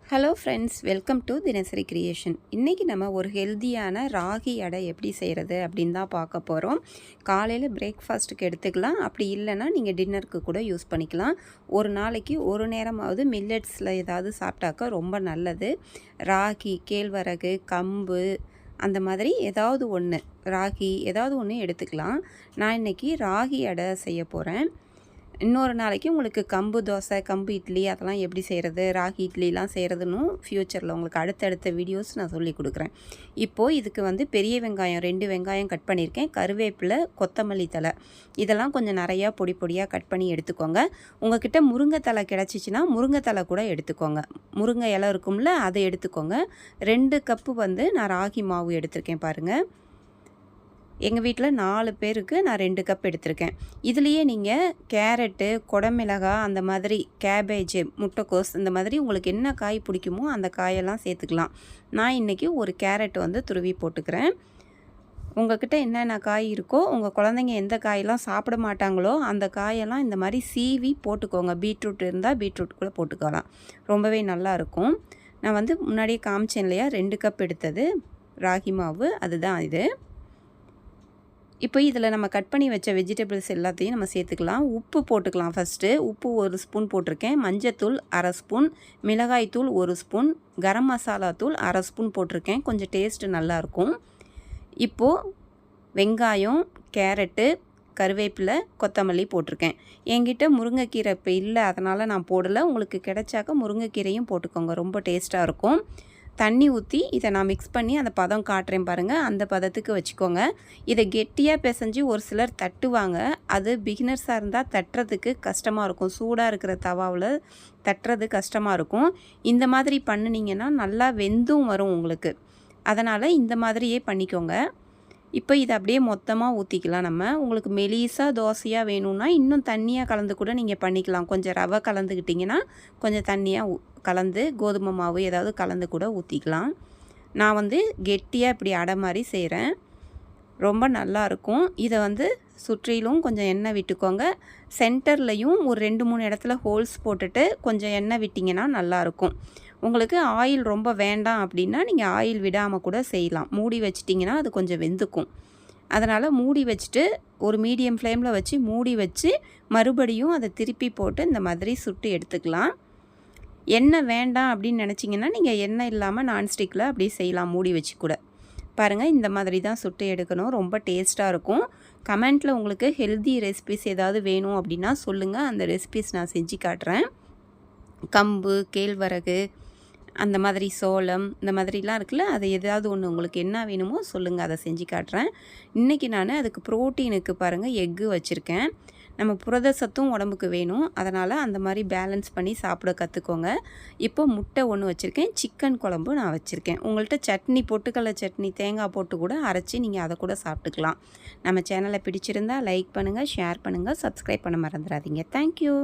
Hello friends, welcome to தினசரி creation. இன்றைக்கி நம்ம ஒரு ஹெல்த்தியான ராகி அடை எப்படி செய்கிறது அப்படின்னு தான் பார்க்க போகிறோம். காலையில் பிரேக்ஃபாஸ்ட்டுக்கு எடுத்துக்கலாம், அப்படி இல்லைன்னா நீங்கள் டின்னருக்கு கூட யூஸ் பண்ணிக்கலாம். ஒரு நாளைக்கு ஒரு நேரமாவது மில்லட்ஸில் ஏதாவது சாப்பிட்டாக்கா ரொம்ப நல்லது. ராகி, கேழ்வரகு, கம்பு அந்த மாதிரி ஏதாவது ஒன்று, ராகி ஏதாவது ஒன்று எடுத்துக்கலாம். நான் இன்றைக்கி ராகி அடை செய்ய போகிறேன். இன்னொரு நாளைக்கு உங்களுக்கு கம்பு தோசை, கம்பு இட்லி அதெல்லாம் எப்படி செய்கிறது, ராகி இட்லிலாம் செய்கிறதுன்னு ஃப்யூச்சரில் உங்களுக்கு அடுத்தடுத்த வீடியோஸ் நான் சொல்லி கொடுக்குறேன். இப்போது இதுக்கு பெரிய வெங்காயம் 2 வெங்காயம் கட் பண்ணியிருக்கேன், கருவேப்பிலை, கொத்தமல்லி தழை இதெல்லாம் கொஞ்சம் நிறையா பொடி பொடியாக கட் பண்ணி எடுத்துக்கோங்க. உங்கள்கிட்ட முருங்கை தழை கிடச்சிச்சின்னா முருங்கை தழை கூட எடுத்துக்கோங்க. முருங்கை இலை இருக்கும்ல, அதை எடுத்துக்கோங்க. 2 கப்பு நான் ராகி மாவு எடுத்திருக்கேன் பாருங்கள். எங்கள் வீட்டில் 4 பேருக்கு நான் 2 கப் எடுத்திருக்கேன். இதுலேயே நீங்கள் கேரட்டு, குடமிளகாய், அந்த மாதிரி கேபேஜ், முட்டைக்கோஸ் இந்த மாதிரி உங்களுக்கு என்ன காய் பிடிக்குமோ அந்த காயெல்லாம் சேர்த்துக்கலாம். நான் இன்றைக்கி ஒரு கேரட் துருவி போட்டுக்கிறேன். உங்கள்கிட்ட என்னென்ன காய் இருக்கோ, உங்கள் குழந்தைங்க எந்த காயெல்லாம் சாப்பிட மாட்டாங்களோ அந்த காயெல்லாம் இந்த மாதிரி சீவி போட்டுக்கோங்க. பீட்ரூட் இருந்தால் பீட்ரூட் கூட போட்டுக்கலாம், ரொம்பவே நல்லாயிருக்கும். நான் முன்னாடியே காமிச்சேன் இல்லையா, 2 கப் எடுத்தது ராகி மாவு, அதுதான் இது. இப்போ இதில் நம்ம கட் பண்ணி வச்ச வெஜிடபிள்ஸ் எல்லாத்தையும் நம்ம சேர்த்துக்கலாம். உப்பு போட்டுக்கலாம். ஃபஸ்ட்டு உப்பு 1 ஸ்பூன் போட்டிருக்கேன், மஞ்சத்தூள் 1/2 ஸ்பூன், மிளகாய்த்தூள் 1 ஸ்பூன், கரம் மசாலா தூள் 1/2 ஸ்பூன் போட்டிருக்கேன், கொஞ்சம் டேஸ்ட்டு நல்லாயிருக்கும். இப்போது வெங்காயம், கேரட்டு, கருவேப்பிலை, கொத்தமல்லி போட்டிருக்கேன். என்கிட்ட முருங்கைக்கீரை இப்போ இல்லை, அதனால் நான் போடலை. உங்களுக்கு கிடைச்சாக்க முருங்கைக்கீரையும் போட்டுக்கோங்க, ரொம்ப டேஸ்ட்டாக இருக்கும். தண்ணி ஊற்றி இதை நான் மிக்ஸ் பண்ணி அந்த பதம் காட்டுறேன் பாருங்கள், அந்த பதத்துக்கு வச்சுக்கோங்க. இதை கெட்டியாக பிசைஞ்சு ஒரு சிலர் தட்டுவாங்க, அது பிகினர்ஸாக இருந்தால் தட்டுறதுக்கு கஷ்டமாக இருக்கும். சூடாக இருக்கிற தவாவில் தட்டுறது கஷ்டமாக இருக்கும். இந்த மாதிரி பண்ணினீங்கன்னா நல்லா வெந்தும் வரும் உங்களுக்கு. அதனால் இந்த மாதிரியே பண்ணிக்கோங்க. இப்போ இதை அப்படியே மொத்தமாக ஊற்றிக்கலாம். நம்ம உங்களுக்கு மெலிசாக தோசையாக வேணும்னா இன்னும் தண்ணியாக கலந்து கூட நீங்கள் பண்ணிக்கலாம். கொஞ்சம் ரவை கலந்துக்கிட்டிங்கன்னா கொஞ்சம் தண்ணியாக கலந்து கோதுமை மாவு ஏதாவது கலந்து கூட ஊற்றிக்கலாம். நான் கெட்டியாக இப்படி அடை மாதிரி செய்கிறேன், ரொம்ப நல்லாயிருக்கும். இதை சுற்றிலும் கொஞ்சம் எண்ணெய் விட்டுக்கோங்க. சென்டர்லையும் ஒரு 2-3 இடத்துல ஹோல்ஸ் போட்டுட்டு கொஞ்சம் எண்ணெய் விட்டிங்கன்னா நல்லாயிருக்கும். உங்களுக்கு ஆயில் ரொம்ப வேண்டாம் அப்படின்னா நீங்கள் ஆயில் விடாமல் கூட செய்யலாம். மூடி வச்சிட்டிங்கன்னா அது கொஞ்சம் வெந்துக்கும். அதனால் மூடி வச்சுட்டு ஒரு மீடியம் ஃப்ளேமில் வச்சு மூடி வச்சு மறுபடியும் அதை திருப்பி போட்டு இந்த மாதிரி சுட்டு எடுத்துக்கலாம். எண்ணெய் வேண்டாம் அப்படின்னு நினச்சிங்கன்னா நீங்கள் எண்ணெய் இல்லாமல் நான்ஸ்டிக்கில் அப்படியே செய்யலாம், மூடி வச்சு கூட. பாருங்கள், இந்த மாதிரி தான் சுட்டு எடுக்கணும், ரொம்ப டேஸ்ட்டாக இருக்கும். கமெண்ட்டில் உங்களுக்கு ஹெல்தி ரெசிபிஸ் ஏதாவது வேணும் அப்படின்னா சொல்லுங்கள், அந்த ரெசிபிஸ் நான் செஞ்சு காட்டுறேன். கம்பு, கேழ்வரகு, அந்த மாதிரி சோளம் இந்த மாதிரிலாம் இருக்குல்ல, அது ஏதாவது ஒன்று உங்களுக்கு என்ன வேணுமோ சொல்லுங்கள், அதை செஞ்சு காட்டுறேன். இன்றைக்கி நான் அதுக்கு ப்ரோட்டீனுக்கு பாருங்கள் எக்கு வச்சுருக்கேன். நம்ம புரத சத்தும் உடம்புக்கு வேணும், அதனால் அந்த மாதிரி பேலன்ஸ் பண்ணி சாப்பிட கற்றுக்கோங்க. இப்போ முட்டை 1 வச்சுருக்கேன், சிக்கன் குழம்பு நான் வச்சுருக்கேன். உங்கள்கிட்ட சட்னி, பொட்டுக்கடலை சட்னி, தேங்காய் போட்டு கூட அரைச்சி நீங்கள் அதை கூட சாப்பிட்டுக்கலாம். நம்ம சேனலை பிடிச்சிருந்தால் லைக் பண்ணுங்கள், ஷேர் பண்ணுங்கள், சப்ஸ்கிரைப் பண்ண மறந்துடாதீங்க. தேங்க்யூ.